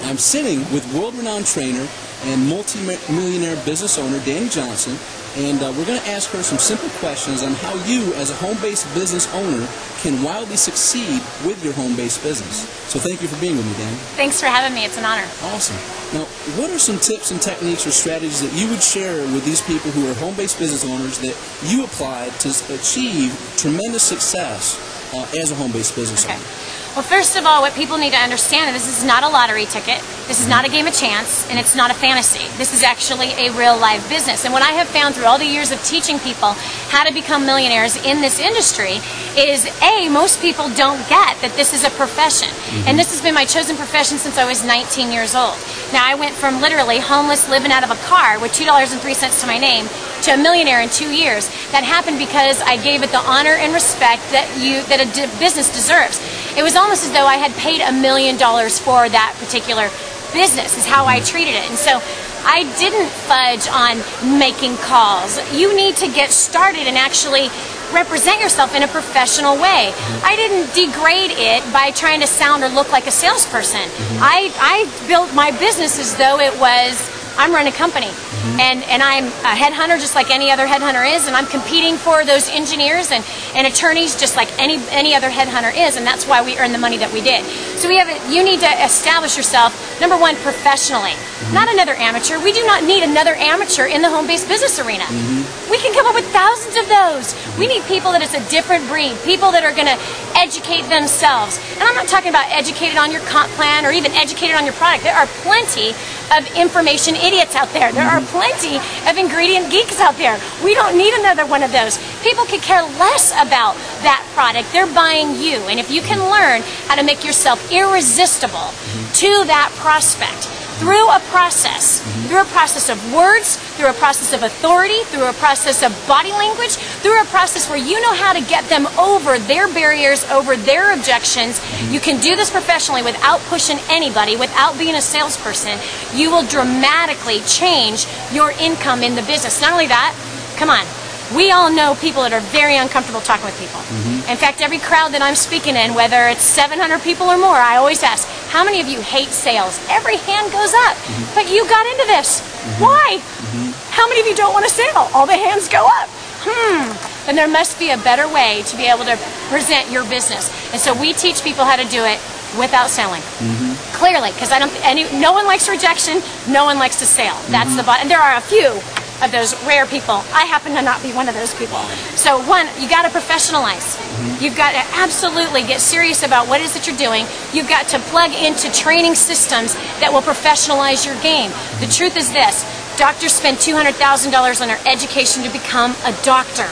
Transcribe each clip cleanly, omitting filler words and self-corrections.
I'm sitting with world-renowned trainer and multi-millionaire business owner Dani Johnson, and we're going to ask her some simple questions on how you, as a home-based business owner, can wildly succeed with your home-based business. So thank you for being with me, Dani. Thanks for having me. It's an honor. Awesome. Now, what are some tips and techniques or strategies that you would share with these people who are home-based business owners that you applied to achieve tremendous success as a home-based business owner? Well, first of all, what people need to understand is this is not a lottery ticket, this is not a game of chance, and it's not a fantasy. This is actually a real live business. And what I have found through all the years of teaching people how to become millionaires in this industry is, A, most people don't get that this is a profession. And this has been my chosen profession since I was 19 years old. Now, I went from literally homeless, living out of a car with $2.03 to my name, to a millionaire in 2 years. That happened because I gave it the honor and respect that a business deserves. It was almost as though I had paid $1 million for that particular business, is how I treated it. And so I didn't fudge on making calls. You need to get started and actually represent yourself in a professional way. I didn't degrade it by trying to sound or look like a salesperson. I built my business as though it was, I'm running a company. And I'm a headhunter just like any other headhunter is, and I'm competing for those engineers and attorneys just like any other headhunter is, and that's why we earn the money that we did. So you need to establish yourself, number one, professionally. Not another amateur. We do not need another amateur in the home-based business arena. We can come up with thousands of those. We need people that it's a different breed, people that are going to educate themselves. And I'm not talking about educated on your comp plan or even educated on your product. There are plenty of information idiots out there. There are plenty of ingredient geeks out there. We don't need another one of those. People could care less about that product. They're buying you. And if you can learn how to make yourself irresistible to that prospect through a process of words, through a process of authority, through a process of body language, through a process where you know how to get them over their barriers, over their objections. You can do this professionally without pushing anybody, without being a salesperson. You will dramatically change your income in the business. Not only that, come on, we all know people that are very uncomfortable talking with people. In fact, every crowd that I'm speaking in, whether it's 700 people or more, I always ask, how many of you hate sales? Every hand goes up. But you got into this. Why? How many of you don't want to sell? All the hands go up. Then there must be a better way to be able to present your business. And so we teach people how to do it without selling. Clearly, because no one likes rejection, no one likes to sell. That's the bottom. And there are a few of those rare people. I happen to not be one of those people. So one, you got to professionalize. You've got to absolutely get serious about what it is that you're doing. You've got to plug into training systems that will professionalize your game. The truth is this. Doctors spend $200,000 on their education to become a doctor.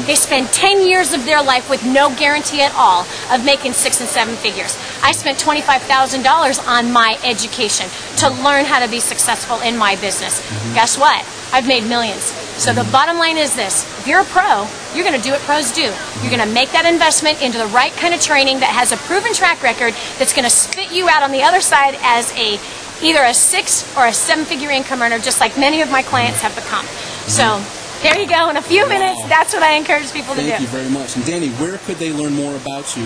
They spend 10 years of their life with no guarantee at all of making 6 and 7 figures. I spent $25,000 on my education to learn how to be successful in my business. Guess what? I've made millions. So the bottom line is this. If you're a pro, you're going to do what pros do. You're going to make that investment into the right kind of training that has a proven track record that's going to spit you out on the other side as either a 6 or a 7-figure income earner, just like many of my clients have become. So there you go. In a few minutes, that's what I encourage people to do. Thank you very much. And Dani, where could they learn more about you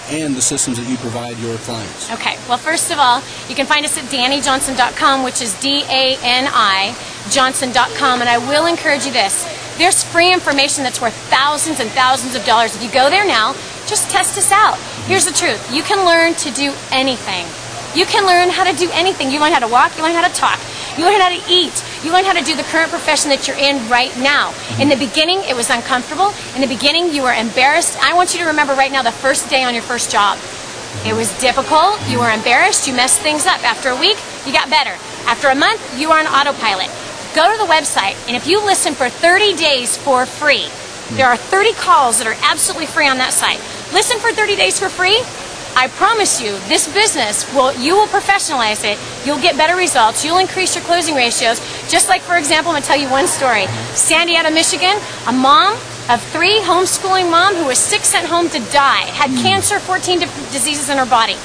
and the systems that you provide your clients? Okay. Well, first of all, you can find us at DaniJohnson.com, which is DANI Johnson.com, and I will encourage you this. There's free information that's worth thousands and thousands of dollars. If you go there now, just test us out. Here's the truth. You can learn to do anything. You can learn how to do anything. You learn how to walk, you learn how to talk, you learn how to eat, you learn how to do the current profession that you're in right now. In the beginning, it was uncomfortable. In the beginning, you were embarrassed. I want you to remember right now the first day on your first job. It was difficult, you were embarrassed, you messed things up. After a week, you got better. After a month, you are on autopilot. Go to the website, and if you listen for 30 days for free, there are 30 calls that are absolutely free on that site. Listen for 30 days for free. I promise you, this business, you will professionalize it, you'll get better results, you'll increase your closing ratios. Just like, for example, I'm going to tell you one story. Sandy out of Michigan, a mom of 3, homeschooling mom who was sick, sent home to die, had cancer, 14 different diseases in her body.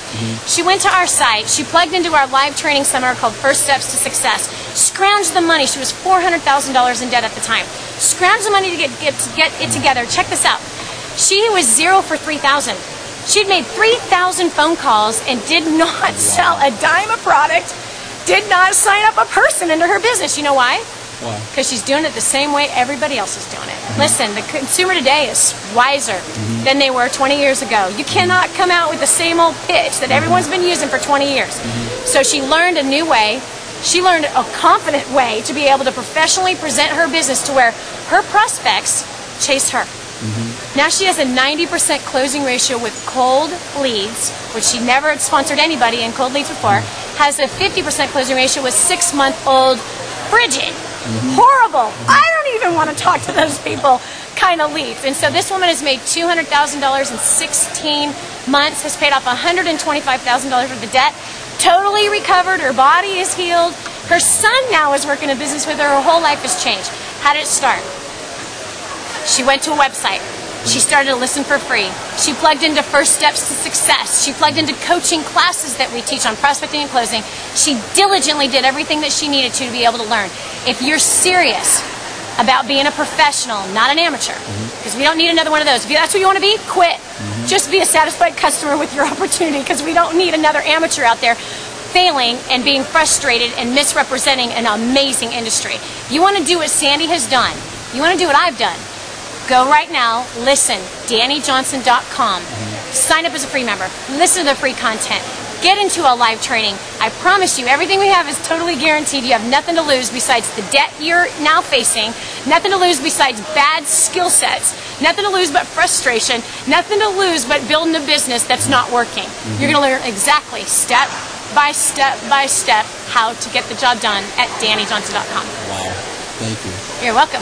She went to our site, she plugged into our live training seminar called First Steps to Success, scrounged the money, she was $400,000 in debt at the time, scrounged the money to get it together. Check this out. She was 0 for 3,000. She'd made 3,000 phone calls and did not sell a dime of product, did not sign up a person into her business. You know why? Why? Because she's doing it the same way everybody else is doing it. Listen, the consumer today is wiser than they were 20 years ago. You cannot come out with the same old pitch that everyone's been using for 20 years. So she learned a new way. She learned a confident way to be able to professionally present her business to where her prospects chase her. Now she has a 90% closing ratio with cold leads, which she never had sponsored anybody in cold leads before. Has a 50% closing ratio with 6-month-old frigid, horrible, I don't even want to talk to those people kind of leads. And so this woman has made $200,000 in 16 months, has paid off $125,000 worth of debt, totally recovered, her body is healed, her son now is working a business with her whole life has changed. How did it start? She went to a website. She started to listen for free. She plugged into First Steps to Success. She plugged into coaching classes that we teach on prospecting and closing. She diligently did everything that she needed to be able to learn. If you're serious about being a professional, not an amateur, because we don't need another one of those. If that's what you want to be, quit. Just be a satisfied customer with your opportunity, because we don't need another amateur out there failing and being frustrated and misrepresenting an amazing industry. If you want to do what Sandy has done, you want to do what I've done, go right now, listen, DaniJohnson.com. Sign up as a free member. Listen to the free content. Get into a live training. I promise you, everything we have is totally guaranteed. You have nothing to lose besides the debt you're now facing, nothing to lose besides bad skill sets, nothing to lose but frustration, nothing to lose but building a business that's not working. You're going to learn exactly, step by step by step, how to get the job done at DaniJohnson.com. Wow. Thank you. You're welcome.